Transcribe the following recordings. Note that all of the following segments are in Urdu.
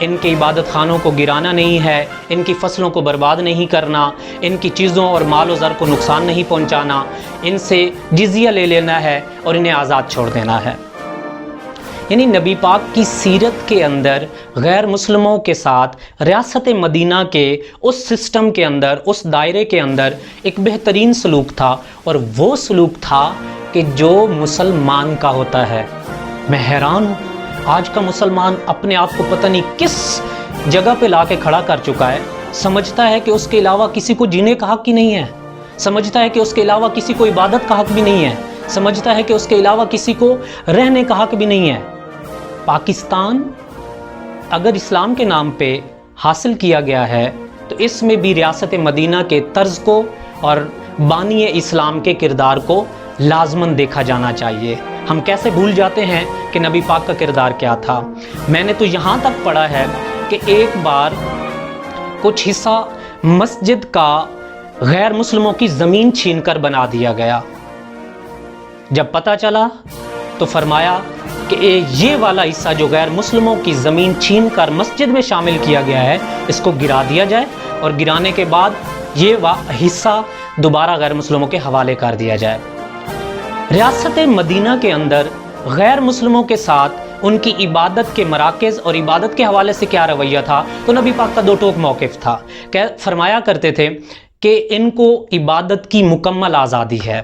ان کے عبادت خانوں کو گرانا نہیں ہے، ان کی فصلوں کو برباد نہیں کرنا، ان کی چیزوں اور مال و زر کو نقصان نہیں پہنچانا، ان سے جزیہ لے لینا ہے اور انہیں آزاد چھوڑ دینا ہے۔ یعنی نبی پاک کی سیرت کے اندر غیر مسلموں کے ساتھ ریاست مدینہ کے اس سسٹم کے اندر، اس دائرے کے اندر ایک بہترین سلوک تھا، اور وہ سلوک تھا کہ جو مسلمان کا ہوتا ہے۔ میں حیران ہوں، آج کا مسلمان اپنے آپ کو پتہ نہیں کس جگہ پہ لا کے کھڑا کر چکا ہے، سمجھتا ہے کہ اس کے علاوہ کسی کو جینے کا حق ہی نہیں ہے، سمجھتا ہے کہ اس کے علاوہ کسی کو عبادت کا حق بھی نہیں ہے، سمجھتا ہے کہ اس کے علاوہ کسی کو رہنے کا حق بھی نہیں ہے۔ پاکستان اگر اسلام کے نام پہ حاصل کیا گیا ہے تو اس میں بھی ریاست مدینہ کے طرز کو اور بانی اسلام کے کردار کو لازماً دیکھا جانا چاہیے۔ ہم کیسے بھول جاتے ہیں کہ نبی پاک کا کردار کیا تھا؟ میں نے تو یہاں تک پڑھا ہے کہ ایک بار کچھ حصہ مسجد کا غیر مسلموں کی زمین چھین کر بنا دیا گیا۔ جب پتہ چلا تو فرمایا کہ یہ والا حصہ جو غیر مسلموں کی زمین چھین کر مسجد میں شامل کیا گیا ہے، اس کو گرا دیا جائے، اور گرانے کے بعد یہ حصہ دوبارہ غیر مسلموں کے حوالے کر دیا جائے۔ ریاست مدینہ کے اندر غیر مسلموں کے ساتھ ان کی عبادت کے مراکز اور عبادت کے حوالے سے کیا رویہ تھا؟ تو نبی پاک کا دو ٹوک موقف تھا کہ فرمایا کرتے تھے کہ ان کو عبادت کی مکمل آزادی ہے،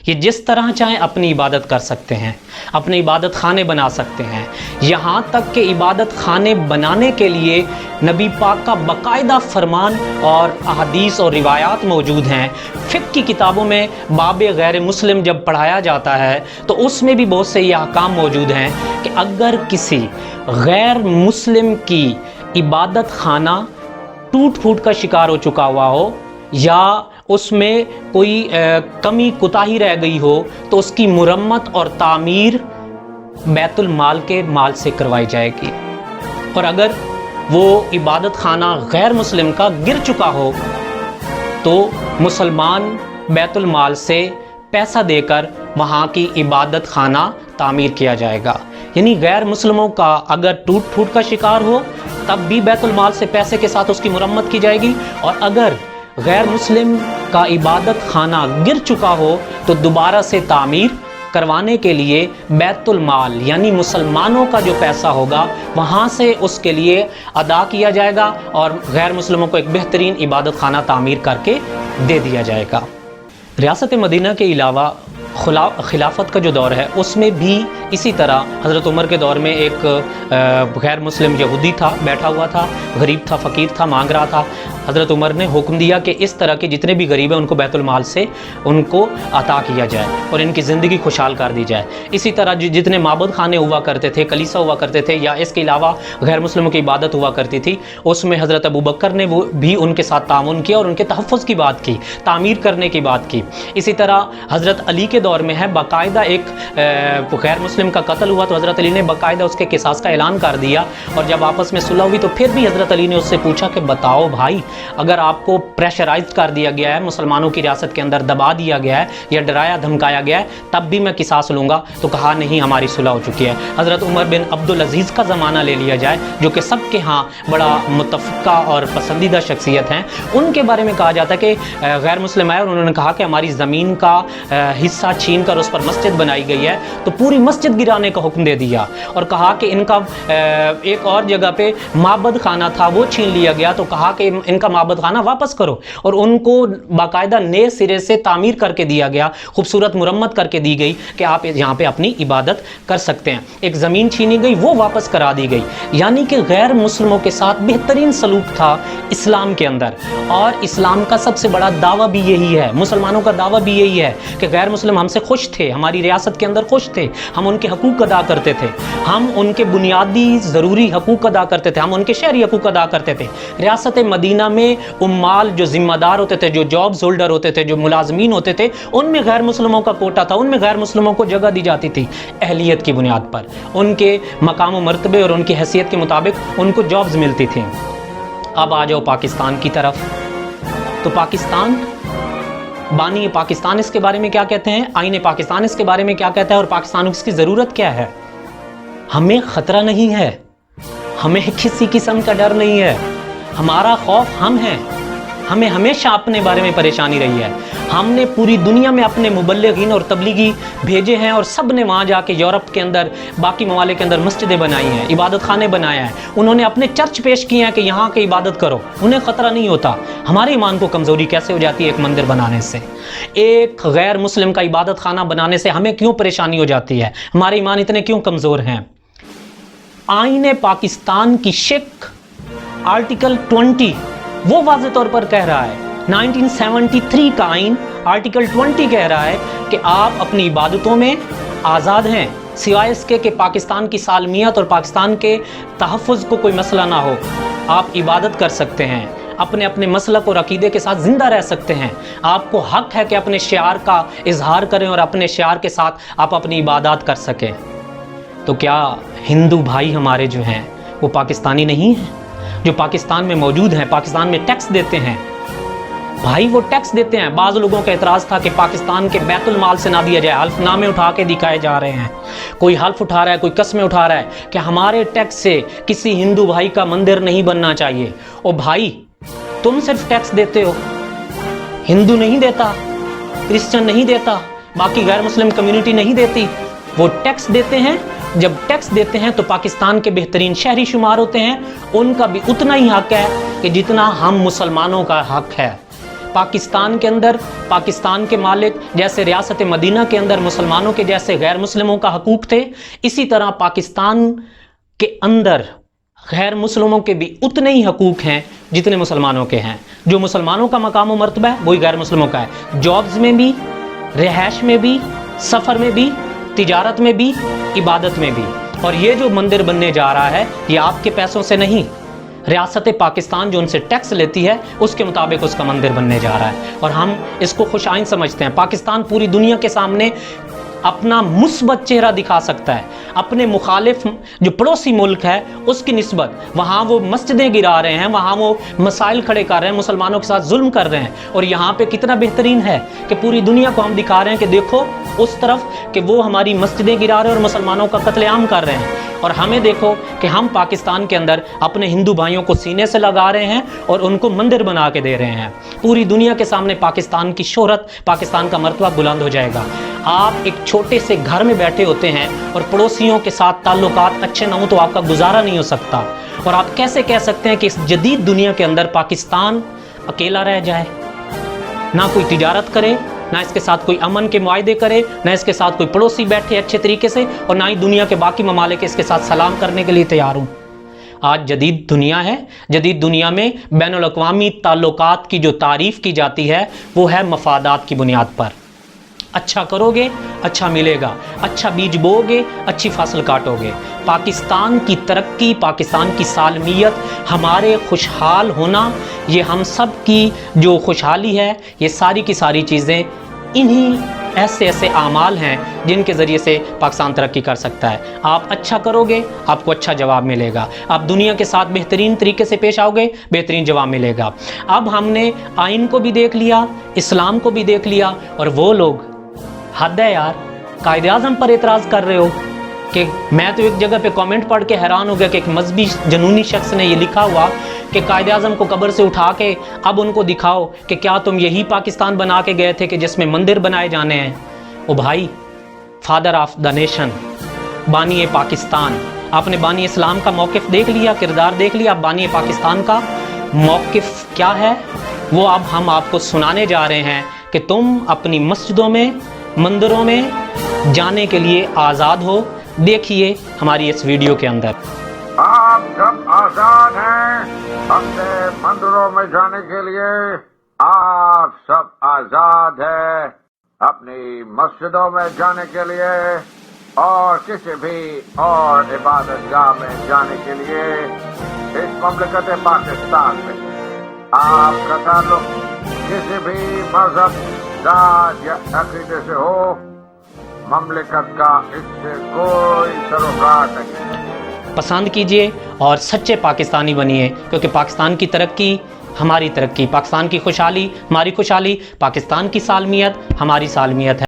یہ جس طرح چاہیں اپنی عبادت کر سکتے ہیں، اپنے عبادت خانے بنا سکتے ہیں، یہاں تک کہ عبادت خانے بنانے کے لیے نبی پاک کا باقاعدہ فرمان اور احادیث اور روایات موجود ہیں۔ فقہ کی کتابوں میں باب غیر مسلم جب پڑھایا جاتا ہے تو اس میں بھی بہت سے یہ احکام موجود ہیں کہ اگر کسی غیر مسلم کی عبادت خانہ ٹوٹ پھوٹ کا شکار ہو چکا ہوا ہو یا اس میں کوئی کمی کوتاہی رہ گئی ہو تو اس کی مرمت اور تعمیر بیت المال کے مال سے کروائی جائے گی، اور اگر وہ عبادت خانہ غیر مسلم کا گر چکا ہو تو مسلمان بیت المال سے پیسہ دے کر وہاں کی عبادت خانہ تعمیر کیا جائے گا۔ یعنی غیر مسلموں کا اگر ٹوٹ پھوٹ کا شکار ہو تب بھی بیت المال سے پیسے کے ساتھ اس کی مرمت کی جائے گی، اور اگر غیر مسلم کا عبادت خانہ گر چکا ہو تو دوبارہ سے تعمیر کروانے کے لیے بیت المال یعنی مسلمانوں کا جو پیسہ ہوگا وہاں سے اس کے لیے ادا کیا جائے گا، اور غیر مسلموں کو ایک بہترین عبادت خانہ تعمیر کر کے دے دیا جائے گا۔ ریاست مدینہ کے علاوہ خلافت کا جو دور ہے اس میں بھی اسی طرح حضرت عمر کے دور میں ایک غیر مسلم یہودی تھا، بیٹھا ہوا تھا، غریب تھا، فقیر تھا، مانگ رہا تھا۔ حضرت عمر نے حکم دیا کہ اس طرح کے جتنے بھی غریب ہیں ان کو بیت المال سے ان کو عطا کیا جائے اور ان کی زندگی خوشحال کر دی جائے۔ اسی طرح جتنے معبد خانے ہوا کرتے تھے، کلیسا ہوا کرتے تھے، یا اس کے علاوہ غیر مسلموں کی عبادت ہوا کرتی تھی، اس میں حضرت ابوبکر نے وہ بھی ان کے ساتھ تعاون کیا اور ان کے تحفظ کی بات کی، تعمیر کرنے کی بات کی۔ اسی طرح حضرت علی کے دور میں ہے باقاعدہ ایک غیر مسلم کا قتل ہوا تو حضرت علی نے باقاعدہ اس کے قصاص کا اعلان کر دیا، اور جب آپس میں صلح ہوئی تو پھر بھی حضرت علی نے اس سے پوچھا کہ بتاؤ بھائی، اگر آپ کو پریشرائز کر دیا گیا ہے، مسلمانوں کی ریاست کے اندر دبا دیا گیا ہے یا ڈرایا دھمکایا گیا ہے، تب بھی میں قصاص لوں گا؟ تو کہا نہیں، ہماری صلح ہو چکی ہے۔ حضرت عمر بن عبدالعزیز کا زمانہ لے لیا جائے جو کہ سب کے ہاں بڑا متفقہ اور پسندیدہ شخصیت ہیں، ان کے بارے میں کہا جاتا ہے کہ غیر مسلم آئے اور انہوں نے کہا کہ ہماری زمین کا حصہ چھین کر اس پر مسجد بنائی گئی ہے، تو پوری مسجد گرانے کا حکم دے دیا، اور کہا کہ ان کا ایک اور جگہ پہ معبد خانہ تھا وہ چھین لیا گیا، تو کہا کہ ان کا معبد خانہ واپس کرو، اور ان کو باقاعدہ نئے سرے سے تعمیر کر کے دیا گیا، خوبصورت مرمت کر کے دی گئی کہ آپ یہاں پہ اپنی عبادت کر سکتے ہیں۔ ایک زمین چھینی گئی وہ واپس کرا دی گئی، یعنی کہ غیر مسلموں کے ساتھ بہترین سلوک تھا اسلام کے اندر، اور اسلام کا سب سے بڑا دعویٰ بھی یہی ہے، مسلمانوں کا دعویٰ بھی یہی ہے کہ غیر مسلم ہم سے خوش تھے، ہماری ریاست کے اندر خوش تھے، ہم ان کے حقوق ادا کرتے تھے، ہم ان کے بنیادی ضروری حقوق ادا کرتے تھے، ہم ان کے شہری حقوق ادا کرتے تھے۔ ریاست مدینہ میں عمال جو ذمہ دار ہوتے تھے، جو جابز ہولڈر ہوتے تھے، جو ملازمین ہوتے تھے، ان میں غیر مسلموں کا کوٹا تھا، ان میں غیر مسلموں کو جگہ دی جاتی تھی اہلیت کی بنیاد پر، ان کے مقام و مرتبے اور ان کی حیثیت کے مطابق ان کو جابز ملتی تھیں۔ اب آ جاؤ پاکستان کی طرف، تو پاکستان، بانی پاکستان اس کے بارے میں کیا کہتے ہیں، آئین پاکستان اس کے بارے میں کیا کہتا ہے، اور پاکستان کو اس کی ضرورت کیا ہے؟ ہمیں خطرہ نہیں ہے، ہمیں کسی قسم کا ڈر نہیں ہے. ہمارا خوف ہم ہیں. ہمیں ہمیشہ اپنے بارے میں پریشانی رہی ہے. ہم نے پوری دنیا میں اپنے مبلغین اور تبلیغی بھیجے ہیں، اور سب نے وہاں جا کے یورپ کے اندر، باقی ممالک کے اندر مسجدیں بنائی ہیں، عبادت خانے بنائے ہیں. انہوں نے اپنے چرچ پیش کیے ہیں کہ یہاں کی عبادت کرو. انہیں خطرہ نہیں ہوتا. ہمارے ایمان کو کمزوری کیسے ہو جاتی ہے ایک مندر بنانے سے؟ ایک غیر مسلم کا عبادت خانہ بنانے سے ہمیں کیوں پریشانی ہو جاتی ہے؟ ہمارے ایمان اتنے کیوں کمزور ہیں؟ آئین پاکستان کی شق آرٹیکل 20 وہ واضح طور پر کہہ رہا ہے، 1973 کا آئین آرٹیکل 20 کہہ رہا ہے کہ آپ اپنی عبادتوں میں آزاد ہیں، سوائے اس کے کہ پاکستان کی سالمیت اور پاکستان کے تحفظ کو کوئی مسئلہ نہ ہو. آپ عبادت کر سکتے ہیں، اپنے اپنے مسلک اور عقیدے کے ساتھ زندہ رہ سکتے ہیں. آپ کو حق ہے کہ اپنے شعار کا اظہار کریں اور اپنے شعار کے ساتھ آپ اپنی عبادات کر سکیں. تو کیا ہندو بھائی ہمارے جو ہیں وہ پاکستانی نہیں ہیں؟ جو پاکستان میں موجود ہیں، پاکستان میں ٹیکس دیتے ہیں. بھائی وہ ٹیکس دیتے ہیں. بعض لوگوں کا اعتراض تھا کہ پاکستان کے بیت المال سے نہ دیا جائے. حلف نامے اٹھا کے دکھائے جا رہے ہیں. کوئی حلف اٹھا رہا ہے، کوئی قسمیں اٹھا رہا ہے کہ ہمارے ٹیکس سے کسی ہندو بھائی کا مندر نہیں بننا چاہیے. او بھائی، تم صرف ٹیکس دیتے ہو، ہندو نہیں دیتا، کرسچن نہیں دیتا، باقی غیر مسلم کمیونٹی نہیں دیتی. وہ ٹیکس دیتے ہیں. جب ٹیکس دیتے ہیں تو پاکستان کے بہترین شہری شمار ہوتے ہیں. ان کا بھی اتنا ہی حق ہے کہ جتنا ہم مسلمانوں کا حق ہے. پاکستان کے اندر پاکستان کے مالک جیسے ریاست مدینہ کے اندر مسلمانوں کے جیسے غیر مسلموں کا حقوق تھے، اسی طرح پاکستان کے اندر غیر مسلموں کے بھی اتنے ہی حقوق ہیں جتنے مسلمانوں کے ہیں. جو مسلمانوں کا مقام و مرتبہ ہے وہی غیر مسلموں کا ہے. جابز میں بھی، رہائش میں بھی، سفر میں بھی، تجارت میں بھی، عبادت میں بھی. اور یہ جو مندر بننے جا رہا ہے یہ آپ کے پیسوں سے نہیں، ریاست پاکستان جو ان سے ٹیکس لیتی ہے اس کے مطابق اس کا مندر بننے جا رہا ہے. اور ہم اس کو خوش آئند سمجھتے ہیں. پاکستان پوری دنیا کے سامنے اپنا مثبت چہرہ دکھا سکتا ہے. اپنے مخالف جو پڑوسی ملک ہے اس کی نسبت وہاں وہ مسجدیں گرا رہے ہیں، وہاں وہ مسائل کھڑے کر رہے ہیں، مسلمانوں کے ساتھ ظلم کر رہے ہیں. اور یہاں پہ کتنا بہترین ہے کہ پوری دنیا کو ہم دکھا رہے ہیں کہ دیکھو اس طرف کہ وہ ہماری مسجدیں گرا رہے ہیں اور مسلمانوں کا قتل عام کر رہے ہیں. اور ہمیں دیکھو کہ ہم پاکستان کے اندر اپنے ہندو بھائیوں کو سینے سے لگا رہے ہیں اور ان کو مندر بنا کے دے رہے ہیں. پوری دنیا کے سامنے پاکستان کی شہرت، پاکستان کا مرتبہ بلند ہو جائے گا. آپ ایک چھوٹے سے گھر میں بیٹھے ہوتے ہیں اور پڑوسیوں کے ساتھ تعلقات اچھے نہ ہوں تو آپ کا گزارا نہیں ہو سکتا. اور آپ کیسے کہہ سکتے ہیں کہ اس جدید دنیا کے اندر پاکستان اکیلا رہ جائے، نہ کوئی تجارت کرے، نہ اس کے ساتھ کوئی امن کے معاہدے کرے، نہ اس کے ساتھ کوئی پڑوسی بیٹھے اچھے طریقے سے، اور نہ ہی دنیا کے باقی ممالک اس کے ساتھ سلام کرنے کے لیے تیار ہوں. آج جدید دنیا ہے. جدید دنیا میں بین الاقوامی تعلقات کی جو تعریف کی جاتی ہے وہ ہے مفادات کی بنیاد پر. اچھا کرو گے اچھا ملے گا، اچھا بیج بو گے اچھی فصل کاٹو گے. پاکستان کی ترقی، پاکستان کی سالمیت، ہمارے خوشحال ہونا، یہ ہم سب کی جو خوشحالی ہے، یہ ساری کی ساری چیزیں انہی ایسے ایسے اعمال ہیں جن کے ذریعے سے پاکستان ترقی کر سکتا ہے. آپ اچھا کرو گے آپ کو اچھا جواب ملے گا. آپ دنیا کے ساتھ بہترین طریقے سے پیش آؤ گے بہترین جواب ملے گا. اب ہم نے آئین کو بھی دیکھ لیا، اسلام کو بھی دیکھ لیا، اور وہ لوگ حد ہے یار، قائد اعظم پر اعتراض کر رہے ہو. کہ میں تو ایک جگہ پہ کامنٹ پڑھ کے حیران ہو گیا کہ ایک مذہبی جنونی شخص نے یہ لکھا ہوا کہ قائد اعظم کو قبر سے اٹھا کے اب ان کو دکھاؤ کہ کیا تم یہی پاکستان بنا کے گئے تھے کہ جس میں مندر بنائے جانے ہیں. او بھائی، فادر آف دا نیشن، بانی پاکستان، آپ نے بانی اسلام کا موقف دیکھ لیا، کردار دیکھ لیا. اب بانی پاکستان کا موقف کیا ہے وہ اب ہم آپ کو سنانے جا رہے ہیں کہ تم اپنی مسجدوں میں، مندروں میں جانے کے لیے آزاد ہو. دیکھیے ہماری اس ویڈیو کے اندر. آپ سب آزاد ہیں اپنے مندروں میں جانے کے لیے، آپ سب آزاد ہیں اپنی مسجدوں میں جانے کے لیے اور کسی بھی اور عبادت گاہ میں جانے کے لیے. اس مملکت پاکستان میں آپ کا تعلق کسی بھی مذہب، ذات یا عقیدے سے ہو، مملکت کا اس سے کوئی سروکار نہیں. پسند کیجئے اور سچے پاکستانی بنیے، کیونکہ پاکستان کی ترقی ہماری ترقی، پاکستان کی خوشحالی ہماری خوشحالی، پاکستان کی سالمیت ہماری سالمیت ہے.